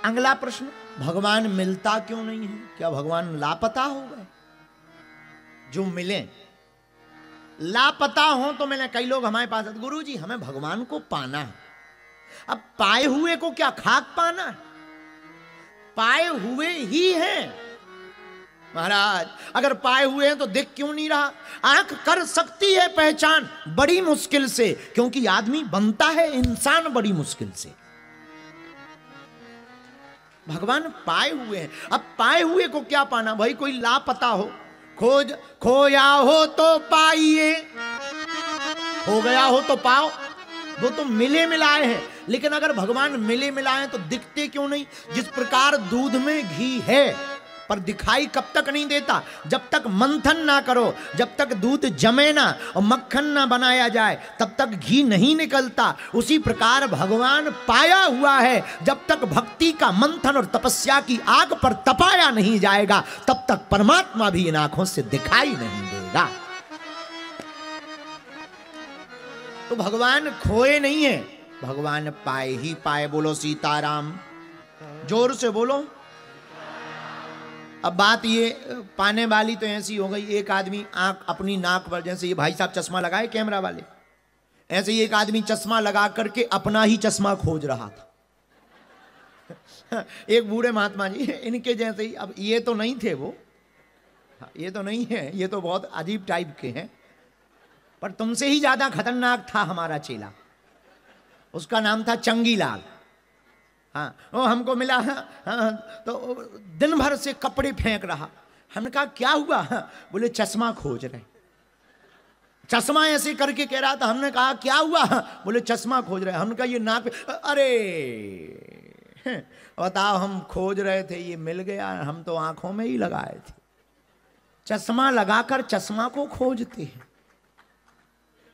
अगला प्रश्न, भगवान मिलता क्यों नहीं है? क्या भगवान लापता हो गए? जो मिले लापता हो तो मिले। कई लोग हमारे पास आते, गुरु जी हमें भगवान को पाना है। अब पाए हुए को क्या खाक पाना है? पाए हुए ही हैं महाराज। अगर पाए हुए हैं तो दिख क्यों नहीं रहा? आंख कर सकती है पहचान बड़ी मुश्किल से, क्योंकि आदमी बनता है इंसान बड़ी मुश्किल से। भगवान पाए हुए हैं। अब पाए हुए को क्या पाना? भाई कोई लापता हो, खोज खोया हो तो पाइए, हो गया हो तो पाओ। वो तो मिले मिलाए हैं। लेकिन अगर भगवान मिले मिलाए तो दिखते क्यों नहीं? जिस प्रकार दूध में घी है पर दिखाई कब तक नहीं देता? जब तक मंथन ना करो, जब तक दूध जमे ना और मक्खन ना बनाया जाए, तब तक घी नहीं निकलता। उसी प्रकार भगवान पाया हुआ है। जब तक भक्ति का मंथन और तपस्या की आग पर तपाया नहीं जाएगा, तब तक परमात्मा भी इन आंखों से दिखाई नहीं देगा। तो भगवान खोए नहीं है, भगवान पाए ही पाए। बोलो सीताराम, जोर से बोलो। अब बात ये पाने वाली तो ऐसी हो गई, एक आदमी आंख अपनी नाक पर, जैसे ये भाई साहब चश्मा लगाए कैमरा वाले, ऐसे ही एक आदमी चश्मा लगा करके अपना ही चश्मा खोज रहा था। एक बूढ़े महात्मा जी इनके जैसे ही। अब ये तो नहीं थे वो, ये तो नहीं है, ये तो बहुत अजीब टाइप के हैं, पर तुमसे ही ज्यादा खतरनाक था हमारा चेला। उसका नाम था चंगीलाल। हाँ, वो हमको मिला। हाँ, तो दिन भर से कपड़े फेंक रहा। हमने कहा क्या हुआ? बोले चश्मा खोज रहे। चश्मा ऐसे करके कह रहा था। हमने कहा क्या हुआ? बोले चश्मा खोज रहे। हमने कहा ये नाक पे, अरे बताओ, हम खोज रहे थे, ये मिल गया। हम तो आंखों में ही लगाए थे। चश्मा लगाकर चश्मा को खोजते हैं।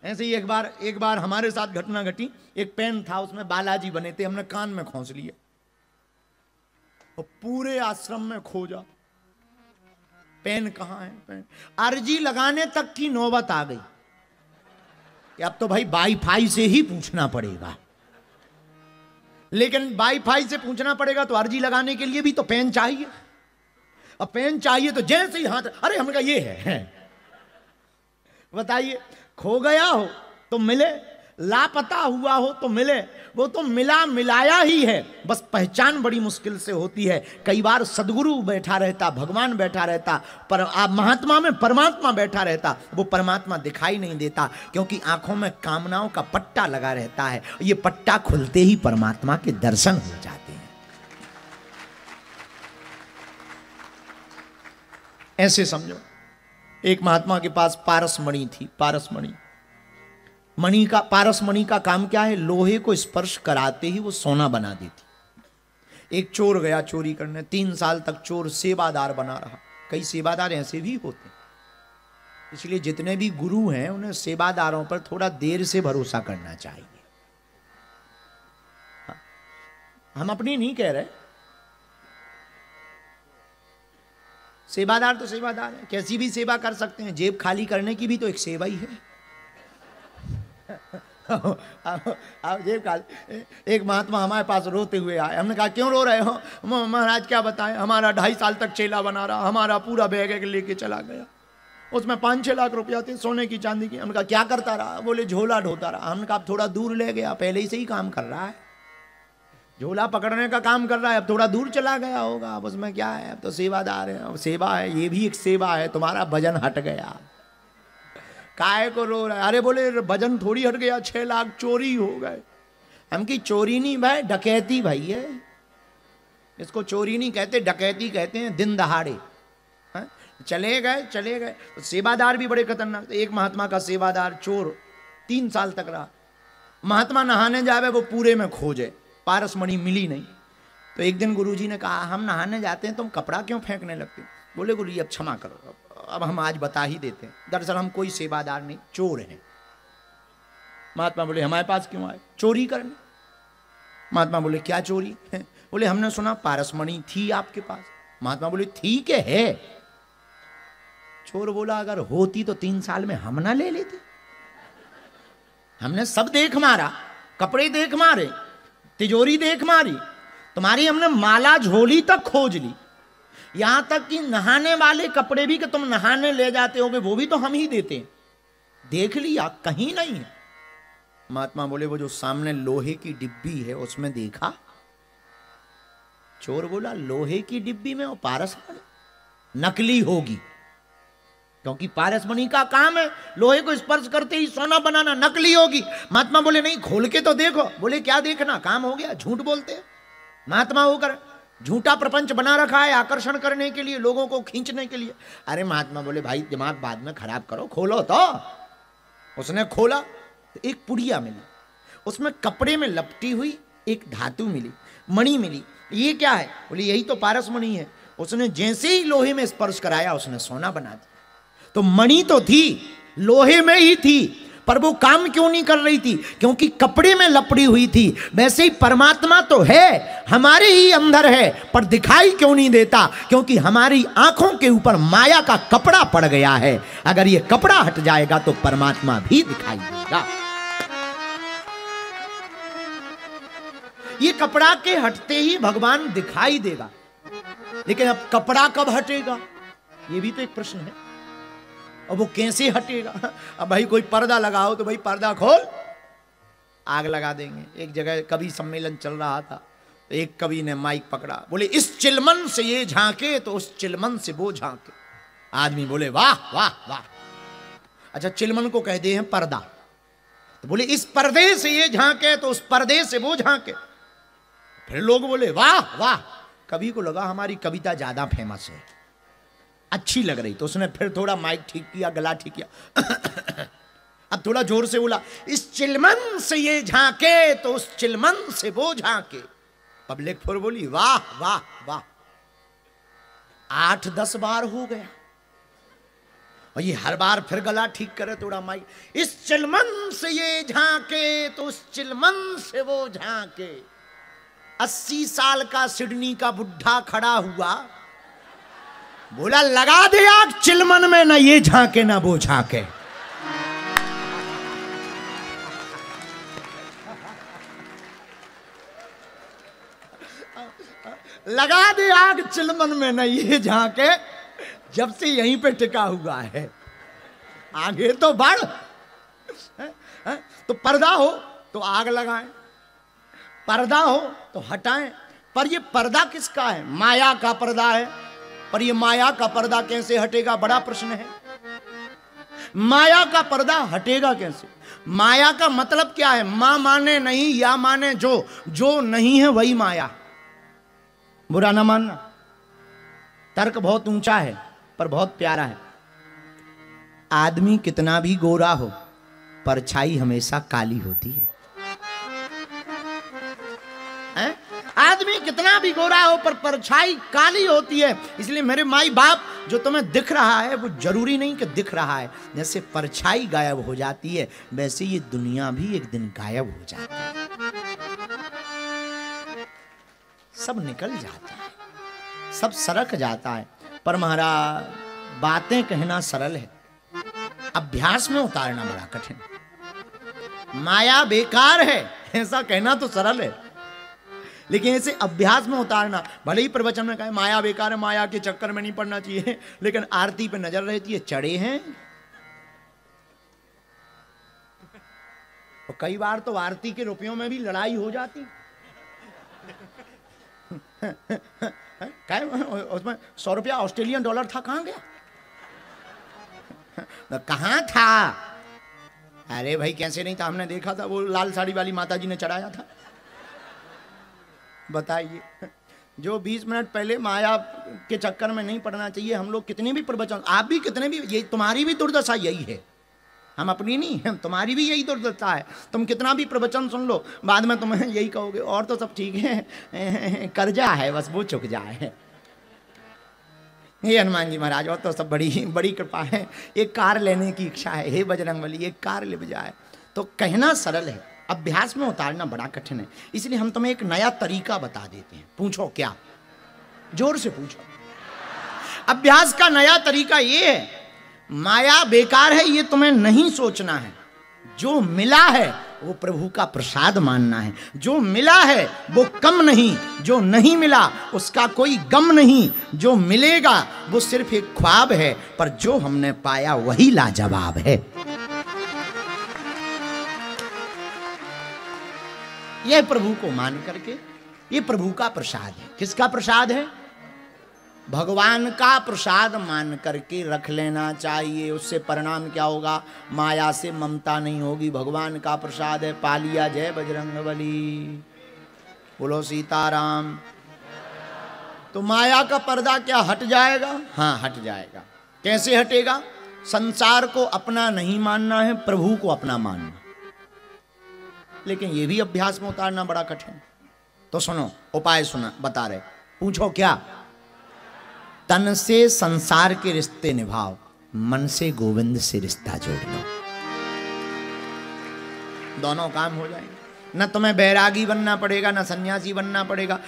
ऐसे ही एक बार हमारे साथ घटना घटी। एक पेन था, उसमें बालाजी बने थे, हमने कान में खोस लिए और पूरे आश्रम में खोजा, पेन कहां है? पेन अर्जी लगाने तक की नौबत आ गई कि अब तो भाई वाईफाई से ही पूछना पड़ेगा। लेकिन वाईफाई से पूछना पड़ेगा तो अर्जी लगाने के लिए भी तो पेन चाहिए। अब पेन चाहिए तो जैसे ही हाथ, अरे हमने कहा ये है। बताइए, खो गया हो तो मिले, लापता हुआ हो तो मिले। वो तो मिला मिलाया ही है, बस पहचान बड़ी मुश्किल से होती है। कई बार सदगुरु बैठा रहता, भगवान बैठा रहता, पर महात्मा में परमात्मा बैठा रहता, वो परमात्मा दिखाई नहीं देता, क्योंकि आंखों में कामनाओं का पट्टा लगा रहता है। ये पट्टा खुलते ही परमात्मा के दर्शन हो जाते हैं। ऐसे समझो, एक महात्मा के पास पारस मणि थी। पारस मणि, मणि का, पारस मणि का काम क्या है? लोहे को स्पर्श कराते ही वो सोना बना देती। एक चोर गया चोरी करने, 3 साल तक चोर सेवादार बना रहा। कई सेवादार ऐसे भी होते हैं, इसलिए जितने भी गुरु हैं उन्हें सेवादारों पर थोड़ा देर से भरोसा करना चाहिए। हम अपनी नहीं कह रहे, सेवादार तो सेवादार है, कैसी भी सेवा कर सकते हैं। जेब खाली करने की भी तो एक सेवा ही है। आप जेब खाली। एक महात्मा हमारे पास रोते हुए आए। हमने कहा क्यों रो रहे हो? महाराज क्या बताएं, हमारा 2.5 साल तक चेला बना रहा, हमारा पूरा बैग लेके चला गया, उसमें 5-6 लाख रुपया थे, सोने की चांदी की। हमने कहा क्या करता रहा? बोले झोला ढोता रहा। हमने कहा थोड़ा दूर ले गया, पहले ही से ही काम कर रहा है, झोला पकड़ने का काम कर रहा है, अब थोड़ा दूर चला गया होगा, अब उसमें क्या है, अब तो सेवादार है, अब सेवा है, ये भी एक सेवा है। तुम्हारा वजन हट गया, काहे को रो रहा है? अरे बोले वजन थोड़ी हट गया, 6 लाख चोरी हो गए। हम की चोरी नहीं भाई, डकैती भाई है। इसको चोरी नहीं कहते, डकैती कहते हैं, दिन दहाड़े। चले गए तो सेवादार भी बड़े खतरनाक थे। एक महात्मा का सेवादार चोर 3 साल तक रहा। महात्मा नहाने जावे, वो पूरे में खोजे, पारस मणि मिली नहीं। तो एक दिन गुरुजी ने कहा हम नहाने जाते हैं, तुम कपड़ा क्यों फेंकने लगते? बोले गुरुजी अब क्षमा करो, अब हम आज बता ही देते हैं, दरअसल हम कोई सेवादार नहीं, चोर हैं। महात्मा बोले हमारे पास क्यों आए? चोरी करने। महात्मा बोले क्या चोरी? बोले हमने सुना पारस मणि थी आपके पास। महात्मा बोले ठीक है। चोर बोला अगर होती तो 3 साल में हम ना ले लेते। हमने सब देख मारा, कपड़े देख मारे, तिजोरी देख मारी, तुम्हारी हमने माला झोली तक खोज ली, यहां तक कि नहाने वाले कपड़े भी कि तुम नहाने ले जाते होगे वो भी तो हम ही देते हैं, देख लिया कहीं नहीं है। महात्मा बोले वो जो सामने लोहे की डिब्बी है उसमें देखा? चोर बोला लोहे की डिब्बी में वो पारसमणि नकली होगी, क्योंकि पारसमणि का काम है लोहे को स्पर्श करते ही सोना बनाना, नकली होगी। महात्मा बोले नहीं खोल के तो देखो। बोले क्या देखना, काम हो गया, झूठ बोलते हैं महात्मा होकर, झूठा प्रपंच बना रखा है आकर्षण करने के लिए, लोगों को खींचने के लिए। अरे महात्मा बोले भाई दिमाग बाद में खराब करो, खोलो तो। उसने खोला तो एक पुड़िया मिली, उसमें कपड़े में लपटी हुई एक धातु मिली, मणि मिली। ये क्या है? बोले यही तो पारसमणि है। उसने जैसे ही लोहे में स्पर्श कराया उसने सोना बना दिया। तो मणि तो थी, लोहे में ही थी, पर वो काम क्यों नहीं कर रही थी? क्योंकि कपड़े में लपड़ी हुई थी। वैसे ही परमात्मा तो है, हमारे ही अंदर है, पर दिखाई क्यों नहीं देता? क्योंकि हमारी आंखों के ऊपर माया का कपड़ा पड़ गया है। अगर ये कपड़ा हट जाएगा तो परमात्मा भी दिखाई देगा। ये कपड़ा के हटते ही भगवान दिखाई देगा, लेकिन अब कपड़ा कब हटेगा ये भी तो एक प्रश्न है। और वो कैसे हटेगा? अब भाई कोई पर्दा लगाओ तो भाई पर्दा खोल, आग लगा देंगे। एक जगह कवि सम्मेलन चल रहा था, तो एक कवि ने माइक पकड़ा, बोले इस चिलमन से ये झांके तो उस चिलमन से वो झांके। आदमी बोले वाह वाह वाह। अच्छा चिलमन को कहते हैं पर्दा, तो बोले इस पर्दे से ये झांके तो उस पर्दे से वो झांके। फिर लोग बोले वाह वाह। कवि को लगा हमारी कविता ज्यादा फेमस है, अच्छी लग रही, तो उसने फिर थोड़ा माइक ठीक किया, गला ठीक किया। अब थोड़ा जोर से बोला इस चिलमन से ये झांके तो उस चिलमन से वो झांके। पब्लिक फिर बोली वाह वाह वाह। 8-10 बार हो गया, और ये हर बार फिर गला ठीक करे थोड़ा माइक, इस चिलमन से ये झांके तो उस चिलमन से वो झांके। 80 साल का सिडनी का बुढ़ा खड़ा हुआ, बोला लगा दे आग चिलमन में, ना ये झांके ना वो झांके। लगा दे आग चिलमन में, ना ये झांके। जब से यहीं पे टिका हुआ है, आगे तो बढ़। तो पर्दा हो तो आग लगाएं, पर्दा हो तो हटाएं। पर ये पर्दा किसका है? माया का पर्दा है। पर ये माया का पर्दा कैसे हटेगा, बड़ा प्रश्न है। माया का पर्दा हटेगा कैसे? माया का मतलब क्या है? मां माने नहीं, या माने जो, जो नहीं है वही माया। बुरा ना मानना, तर्क बहुत ऊंचा है पर बहुत प्यारा है। आदमी कितना भी गोरा हो, परछाई हमेशा काली होती है। आदमी कितना भी गोरा हो पर परछाई काली होती है। इसलिए मेरे माई बाप, जो तुम्हें दिख रहा है वो जरूरी नहीं कि दिख रहा है। जैसे परछाई गायब हो जाती है, वैसे ये दुनिया भी एक दिन गायब हो जाती है, सब निकल जाता है, सब सरक जाता है। पर महाराज बातें कहना सरल है, अभ्यास में उतारना बड़ा कठिन है। माया बेकार है ऐसा कहना तो सरल है, लेकिन इसे अभ्यास में उतारना। भले ही प्रवचन में कहे माया बेकार है, माया के चक्कर में नहीं पड़ना चाहिए, लेकिन आरती पे नजर रहती है, चढ़े हैं। और कई बार तो आरती के रुपयों में भी लड़ाई हो जाती। उसमें 100 रुपया ऑस्ट्रेलियन डॉलर था, कहां गया? कहां था? अरे भाई कैसे नहीं था, हमने देखा था, वो लाल साड़ी वाली माता जी ने चढ़ाया था। बताइए, जो 20 मिनट पहले माया के चक्कर में नहीं पड़ना चाहिए। हम लोग कितने भी प्रवचन, आप भी कितने भी, ये तुम्हारी भी दुर्दशा यही है, हम अपनी नहीं, तुम्हारी भी यही दुर्दशा है। तुम कितना भी प्रवचन सुन लो, बाद में तुम यही कहोगे और तो सब ठीक है, कर्जा है बस वो चुक जाए। हे हनुमान जी महाराज, और तो सब बड़ी बड़ी कृपा है, एक कार लेने की इच्छा है, हे बजरंगबली एक कार ले जाए। तो कहना सरल है, अभ्यास में उतारना बड़ा कठिन है। इसलिए हम तुम्हें एक नया तरीका बता देते हैं। पूछो क्या? जोर से पूछो। अभ्यास का नया तरीका ये है, माया बेकार है ये तुम्हें नहीं सोचना है, जो मिला है वो प्रभु का प्रसाद मानना है। जो मिला है वो कम नहीं, जो नहीं मिला उसका कोई गम नहीं, जो मिलेगा वो सिर्फ एक ख्वाब है, पर जो हमने पाया वही लाजवाब है। यह प्रभु को मान करके, ये प्रभु का प्रसाद है। किसका प्रसाद है? भगवान का प्रसाद मान करके रख लेना चाहिए। उससे परिणाम क्या होगा? माया से ममता नहीं होगी। भगवान का प्रसाद है। पा लिया। जय बजरंगबली, बोलो सीताराम। तो माया का पर्दा क्या हट जाएगा? हाँ, हट जाएगा। कैसे हटेगा? संसार को अपना नहीं मानना है, प्रभु को अपना मानना। लेकिन यह भी अभ्यास में उतारना बड़ा कठिन। तो सुनो, उपाय सुना बता रहे। पूछो क्या? तन से संसार के रिश्ते निभाओ, मन से गोविंद से रिश्ता जोड़ लो। दोनों काम हो जाएंगे। न तुम्हें बैरागी बनना पड़ेगा, न सन्यासी बनना पड़ेगा।